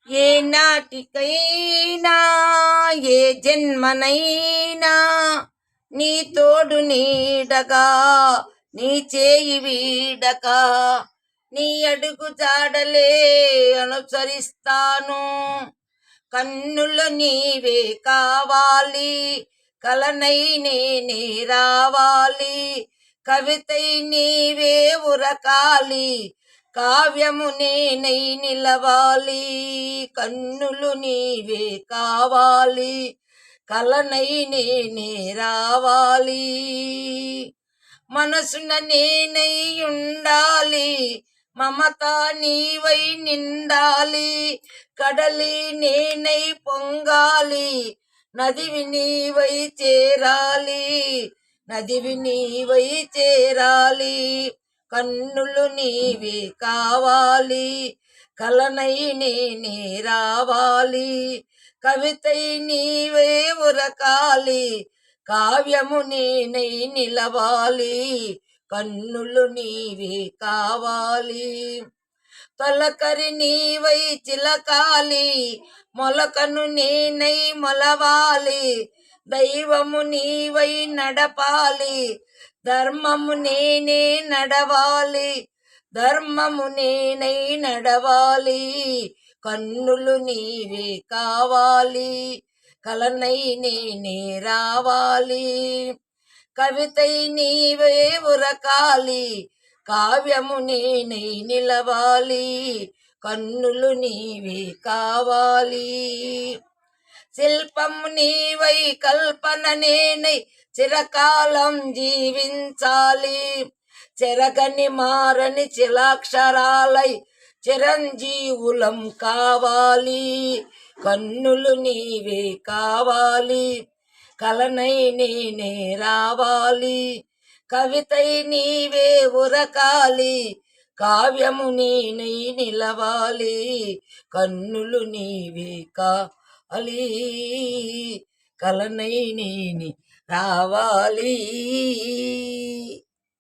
ఏ నాటికైనా ఏ జన్మనైనా నీ తోడు నీడగా నీ చేయి వీడక నీ అడుగు జాడలే అనుసరిస్తాను. కన్నులు నీవే కావాలి, కలనై నేనే రావాలి, కవితై నీవే ఉరకాలి, కావ్యము నేనై నిలవాలి. కన్నులు నీవే కావాలి, కలనై నేనే రావాలి, మనసున నేనై ఉండాలి, మమత నీవై నిండాలి, కడలి నేనై పొంగాలి, నదివి నీవై చేరాలి, నదివి నీవై చేరాలి. కన్నులు నీవే కావాలి, కలనై నేనే రావాలి, కవితై నీవే ఉరకాలి, కావ్యము నేనై నిలవాలి. కన్నులు నీవే కావాలి, తొలకరి నీవై చిలకాలి, మొలకను నేనై మొలవాలి, దైవము నీవై నడపాలి, ధర్మము నేనే నడవాలి, ధర్మము నేనై నడవాలి. కన్నులు నీవే కావాలి, కలనై నేనే రావాలి, కవితై నీవే ఉరకాలి, కావ్యము నేనై నిలవాలి. కన్నులు నీవే కావాలి, శిల్పము నీవై కల్పన నేనై చిరకాలం జీవించాలి, చెరగని మారని చిలాక్షరాలై చిరంజీవులం కావాలి. కన్నులు నీవే కావాలి, కలనై నేనే రావాలి, కవితై నీవే ఉరకాలి, కావ్యము నేనై నిలవాలి. కన్నులు నీవే కావాలి, కలనై నేనే రావాలి.